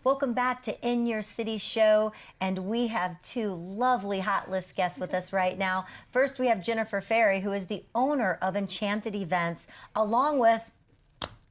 Welcome back to In Your City Show, and we have two lovely hot list guests with us right now. First, we have Jennifer Ferry, who is the owner of Enchanted Events, along with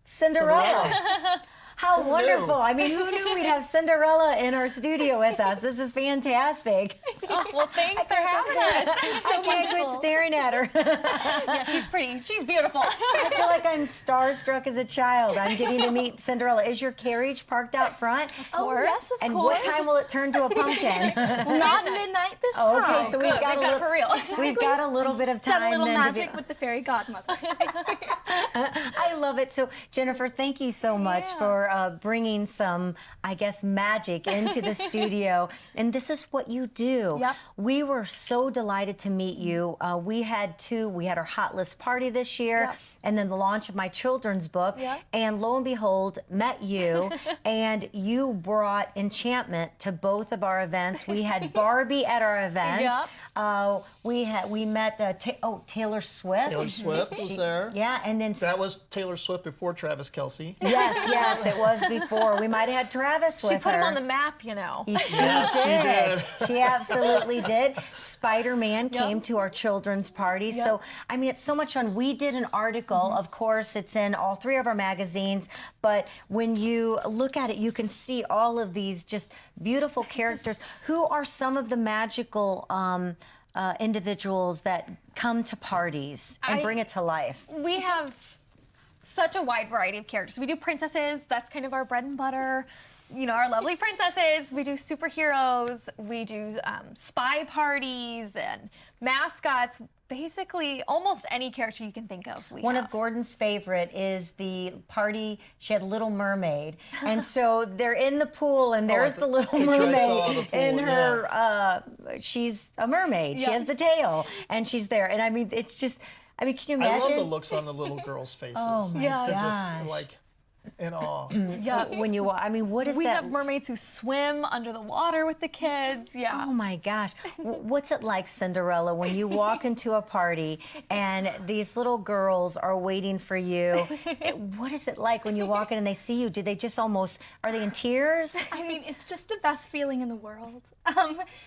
Cinderella. How wonderful. I mean, who knew we'd have Cinderella in our studio with us? This is fantastic. Oh, well, thanks for having us. I can't quit staring at her. Yeah, she's pretty. She's beautiful. I feel like I'm starstruck as a child. I'm getting to meet Cinderella. Is your carriage parked out front? Of course. Yes, of And course. what time will it turn to a pumpkin? Not midnight this time. Okay, so we've Good. got, We've got it for real. We've got a little bit of time. Done a little then to magic with the fairy godmother. I love it. So, Jennifer, thank you so much for bringing some, I guess, magic into the studio. And this is what you do. Yep. We were so delighted to meet you. We had our Hot List party this year, and then the launch of my children's book. Yep. And lo and behold, met you, and you brought enchantment to both of our events. We had Barbie at our event. Yep. We met Taylor Swift. Taylor Swift was there. Yeah, and then That was Taylor Swift before Travis Kelce. Yes, it was before. We might have had Travis with her. She put him on the map, you know. She Yes, she did. She absolutely did. Spider-Man came to our children's party. So, I mean, it's so much fun. We did an article. Of course, it's in all three of our magazines. But when you look at it, you can see all of these just beautiful characters. Who are some of the magical individuals that come to parties and bring it to life? We have such a wide variety of characters. We do princesses. That's kind of our bread and butter. You know, our lovely princesses. We do superheroes. We do spy parties and mascots. Basically, almost any character you can think of. One of Gordon's favorite is the party. She had Little Mermaid, and so they're in the pool, and there's the Little Mermaid in her. She's a mermaid. She has the tail, and she's there. And I mean, it's just. I mean, can you imagine? I love the looks on the little girls' faces. Oh my They're gosh! just like in awe. When you, I mean, what is We that? have mermaids who swim under the water with the kids. Yeah. Oh my gosh. What's it like, Cinderella, when you walk into a party and these little girls are waiting for you? What is it like when you walk in and they see you? Do they just almost, are they in tears? I mean, it's just the best feeling in the world.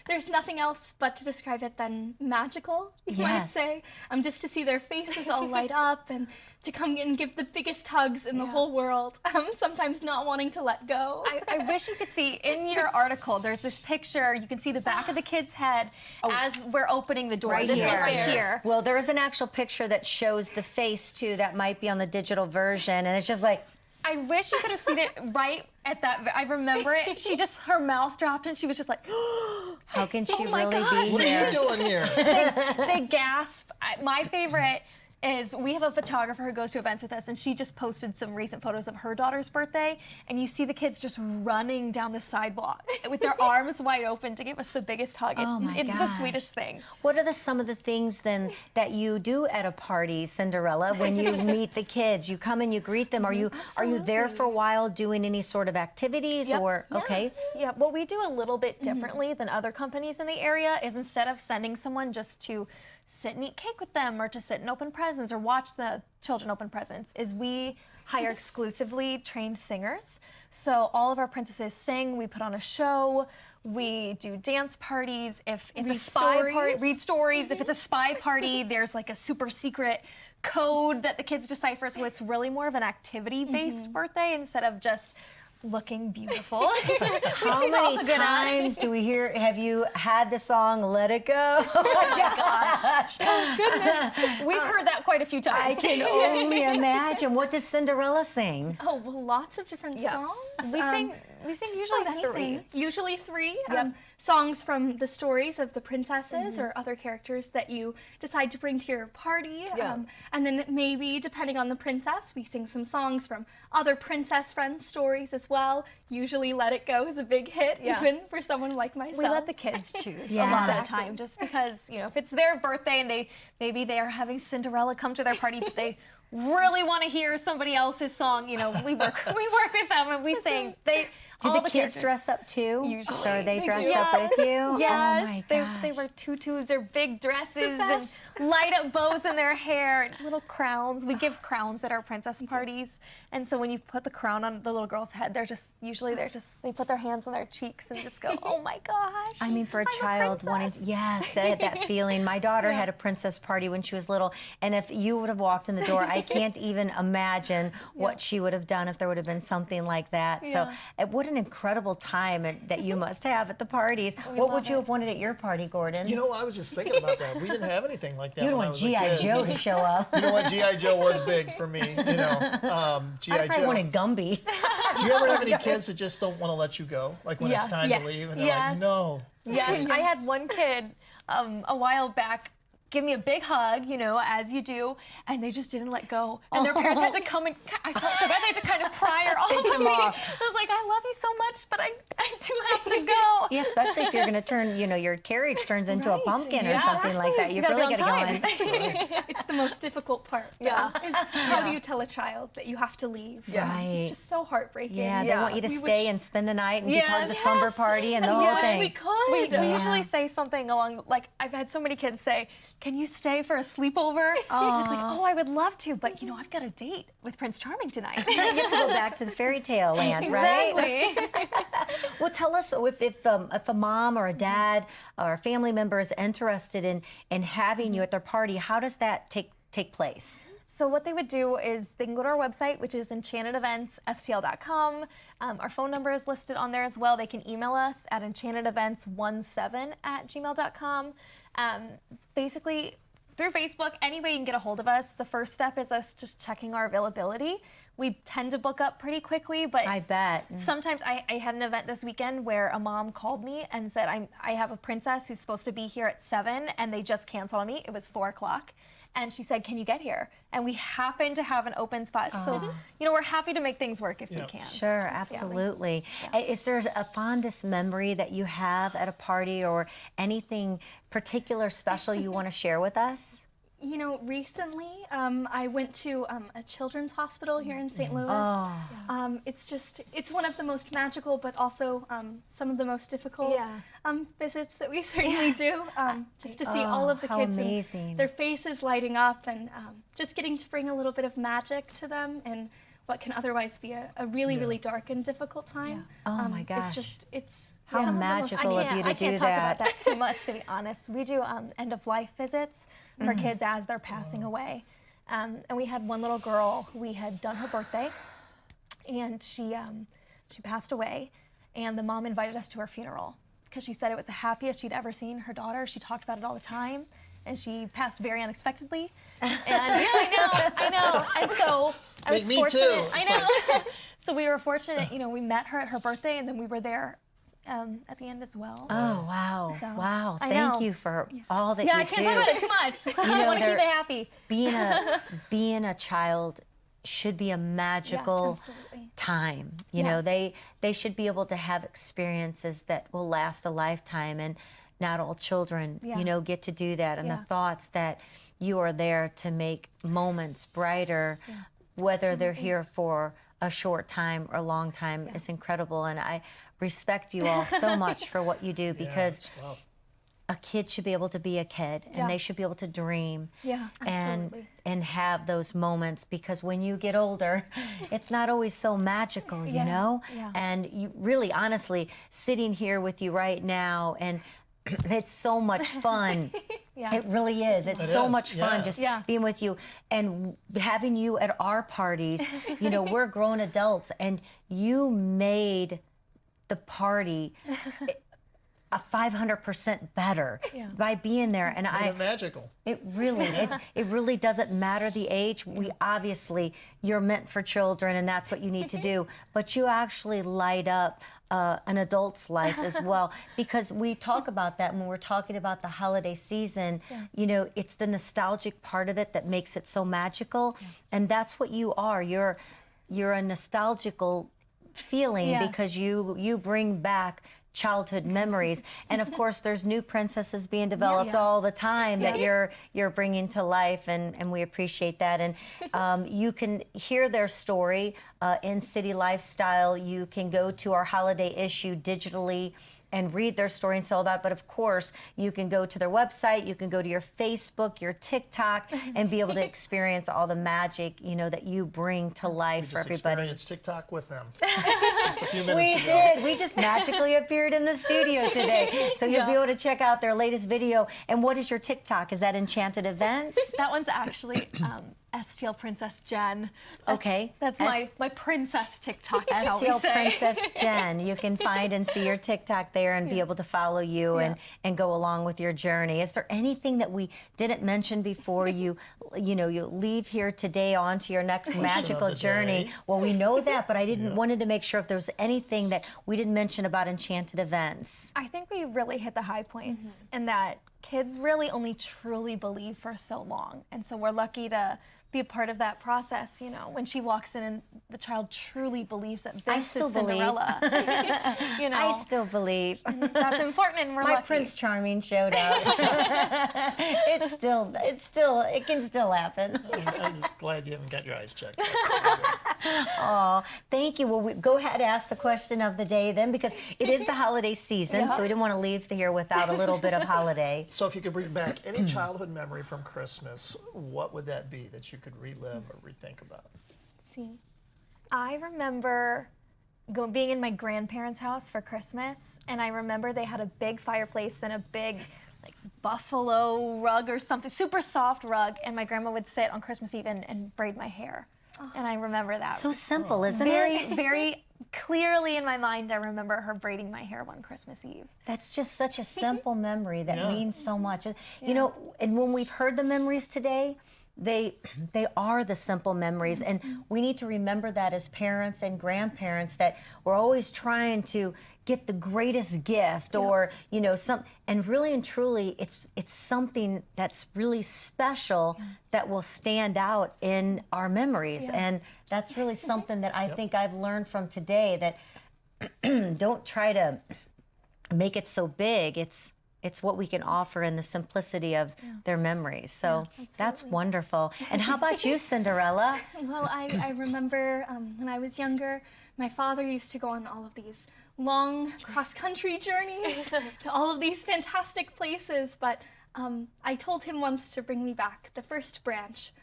There's nothing else but to describe it than magical, you might say. Just to see their faces all light up and to come and give the biggest hugs in the whole world. Sometimes not wanting to let go. I wish you could see in your article, there's this picture, you can see the back of the kid's head as we're opening the door. Right This here. one right here. Well, there is an actual picture that shows the face, too, that might be on the digital version, and it's just like, I wish you could have seen it right at that. I remember it. She just, her mouth dropped and she was just like, how can she my really gosh. be What are here? you doing here? they gasp. My favorite is we have a photographer who goes to events with us, and she just posted some recent photos of her daughter's birthday, and you see the kids just running down the sidewalk with their arms wide open to give us the biggest hug. It's the sweetest thing. What are some of the things then that you do at a party, Cinderella, when you meet the kids? You come and you greet them. Are you there for a while doing any sort of activities or okay? Yeah, what we do a little bit differently than other companies in the area is instead of sending someone just to sit and eat cake with them or to sit and open presents or watch the children open presents, is we hire exclusively trained singers. So all of our princesses sing, we put on a show, we do dance parties. If it's a spy party, read stories. If it's a spy party, there's like a super secret code that the kids decipher. So it's really more of an activity-based birthday instead of just looking beautiful. How many times do we hear, have you had the song Let It Go? Oh my gosh. Oh goodness. We've heard that quite a few times. I can only imagine. What does Cinderella sing? Oh, well, lots of different songs. We sing usually three. Usually three. Songs from the stories of the princesses or other characters that you decide to bring to your party. And then maybe, depending on the princess, we sing some songs from other princess friends' stories as well. Usually Let It Go is a big hit, even for someone like myself. We let the kids choose a lot of the time, just because, you know, if it's their birthday and maybe they are having Cinderella come to their party, but they really want to hear somebody else's song, you know, we work with them and we sing. Do all the kids characters- dress up too? Usually. So are they They dressed do. up with you? Yes, Oh my they gosh. wear tutus, they're big dresses and best. light up bows in their hair, and little crowns. We give crowns at our princess parties, and so when you put the crown on the little girl's head, they put their hands on their cheeks and just go, oh my gosh. I mean, for a I'm child wanting, princess. yes, that feeling. My daughter had a princess party when she was little, and if you would have walked in the door, I can't even imagine what she would have done if there would have been something like that. So, what an incredible time that you must have at the parties. What would you have wanted at your party, Gordon? You know, I was just thinking about that. We didn't have anything like that. You'd when I want was a G.I. kid. Joe to show up. You know what? G.I. Joe was big for me. You know, G.I. I probably Joe. wanted Gumby. Do you ever have any kids that just don't want to let you go? Like when it's Yes. time Yes. to leave and they're Yes. like, no. Yes, I had one kid a while back give me a big hug, you know, as you do, and they just didn't let go. And their parents had to come and, I felt so bad, they had to kind of pry her off Take of them me. off. I was like, I love you so much, but I do have to go. Yeah, especially if you're going to turn, you know, your carriage turns into a Right. pumpkin or Yeah. something like that. You've gotta be really on got to time. go in. It's the most difficult part. Yeah. Is how do you tell a child that you have to leave? Right. It's just so heartbreaking. Yeah, they want you to We stay wish- and spend the night and be part of the slumber Yes. party and the We whole wish thing. we could. We usually say something along, like, I've had so many kids say, can you stay for a sleepover? And it's like, oh, I would love to, but, you know, I've got a date with Prince Charming tonight. You have to go back to the fairy tale land, right? Exactly. Well, tell us if a mom or a dad or a family member is interested in having you at their party, how does that take place? So what they would do is they can go to our website, which is enchantedevents.stl.com. Our phone number is listed on there as well. They can email us at enchantedevents17@gmail.com. Basically, through Facebook, any way you can get a hold of us. The first step is us just checking our availability. We tend to book up pretty quickly, but I bet. sometimes I had an event this weekend where a mom called me and said, I have a princess who's supposed to be here at 7 and they just canceled on me. It was 4 o'clock. And she said, can you get here? And we happen to have an open spot. So, you know, we're happy to make things work if we can. Sure, absolutely. Is there a fondest memory that you have at a party or anything particular special you want to share with us? You know, recently I went to a children's hospital here in St. Louis. It's one of the most magical, but also some of the most difficult visits that we certainly do. Just to see all of the how kids amazing. and their faces lighting up, and just getting to bring a little bit of magic to them in what can otherwise be a really, really dark and difficult time. Oh my gosh. It's How some of the most- magical of you to I do can't talk that. about that too much, to be honest. We do end-of-life visits for kids as they're passing away. And we had one little girl, we had done her birthday, and she passed away, and the mom invited us to her funeral because she said it was the happiest she'd ever seen her daughter. She talked about it all the time, and she passed very unexpectedly. And I know. And so I was Me fortunate. too. I It's know. So we were fortunate, you know, we met her at her birthday, and then we were there at the end as well. Oh, wow. So, Wow. I Thank know. you for all that Yeah, you I can't do. talk about it too much. I want to keep it happy. Being a child should be a magical absolutely. time. You know, Yes. they should be able to have experiences that will last a lifetime, and not all children, Yeah. you know, get to do that. And the Yeah. thoughts that you are there to make moments brighter, whether they're here for a short time or a long time, is incredible. And I respect you all so much for what you do, because it's tough. a kid should be able to be a kid, and Yeah. they should be able to dream Yeah, absolutely. and have those moments, because when you get older, it's not always so magical, you know? yeah. And you really, honestly, sitting here with you right now, and it's so much fun. Yeah. It really is. It's so is, much fun yeah. just Yeah. being with you and having you at our parties. You know, we're grown adults, and you made the party a 500% better by being there. And Made it magical. it really doesn't matter the age. We obviously, you're meant for children, and that's what you need to do. But you actually light up an adult's life as well, because we talk about that when we're talking about the holiday season. You know, it's the nostalgic part of it that makes it so magical, and that's what you are. You're a nostalgical feeling, Yes. because you bring back childhood memories. And of course, there's new princesses being developed all the time that you're bringing to life, and we appreciate that. And you can hear their story in City Lifestyle. You can go to our holiday issue digitally and read their story and all that. But of course, you can go to their website, you can go to your Facebook, your TikTok, and be able to experience all the magic, you know, that you bring to life for everybody. Experienced TikTok with them just a few minutes We ago. did. We just magically appeared in the studio today. So you'll be able to check out their latest video. And what is your TikTok? Is that Enchanted Events? That one's actually STL Princess Jen. Okay. That's my princess TikTok, shall we STL say. Princess Jen. You can find and see your TikTok there and be able to follow you and go along with your journey. Is there anything that we didn't mention before you leave here today on to your next magical journey? Well, we know that, but I wanted to make sure if there was anything that we didn't mention about Enchanted Events. I think we really hit the high points in that kids really only truly believe for so long. And so we're lucky to be a part of that process, you know, when she walks in and the child truly beliees that this is Cinderella. You know, I still believe. that's important, and we're My lucky. Prince Charming showed up. It can still happen. I'm just glad you haven't got your eyes checked. Oh, thank you. Well, go ahead and ask the question of the day then, because it is the holiday season, so we didn't want to leave here without a little bit of holiday. So if you could bring back any childhood memory from Christmas, what would that be that you could relive or rethink about? I remember being in my grandparents' house for Christmas, and I remember they had a big fireplace and a big like buffalo rug or something, super soft rug, and my grandma would sit on Christmas Eve and braid my hair. And I remember that. So simple, isn't it? Very, very clearly in my mind, I remember her braiding my hair one Christmas Eve. That's just such a simple memory that means so much. You know, and when we've heard the memories today, they are the simple memories, and we need to remember that as parents and grandparents, that we're always trying to get the greatest gift or and really and truly it's something that's really special that will stand out in our memories, and that's really something that I think I've learned from today, that don't try to make it so big. It's what we can offer in the simplicity of their memories. So that's wonderful. And how about you, Cinderella? Well, I remember when I was younger, my father used to go on all of these long cross-country journeys to all of these fantastic places, but I told him once to bring me back the first branch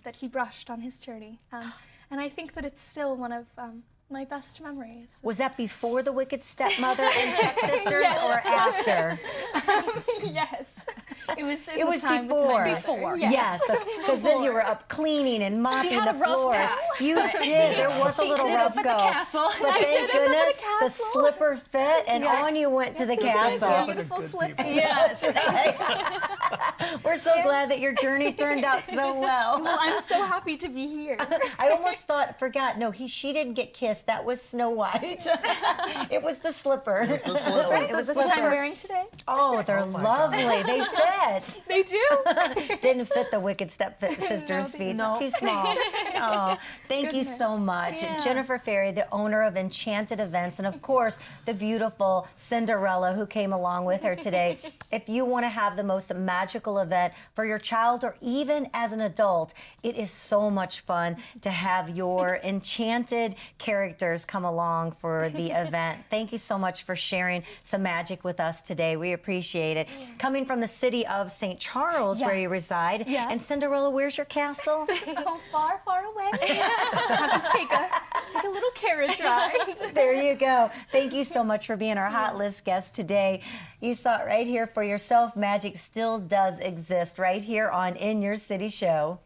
that he brushed on his journey. And I think that it's still one of my best memories. Was that before the Wicked Stepmother and Stepsisters or after? Yes. It was before. Before. Yes, because then you were up cleaning and mopping had the a rough floors. patch, You but- did. There was a little did it rough at go. the castle. But I thank did it at the goodness the castle. slipper fit, and on you went to the castle. Beautiful Good slipper. people. Yes. We're so glad that your journey turned out so well. Well, I'm so happy to be here. I almost forgot. No, she didn't get kissed. That was Snow White. It was the slipper. It was the slipper. It was the Which I'm slipper. wearing today. Oh, they're lovely. They fit. They do. Didn't fit the Wicked Stepsisters' feet. No. Too small. Oh, thank you so much. Yeah. Jennifer Ferry, the owner of Enchanted Events, and of course, the beautiful Cinderella who came along with her today. If you want to have the most magical event for your child or even as an adult, it is so much fun to have your enchanted characters come along for the event. Thank you so much for sharing some magic with us today. We appreciate it. Coming from the city of St. Charles, where you reside. Yes. And Cinderella, where's your castle? Oh, far, far away. I have to take a little carriage ride. There you go. Thank you so much for being our hot list guest today. You saw it right here for yourself. Magic still does exist right here on In Your City Show.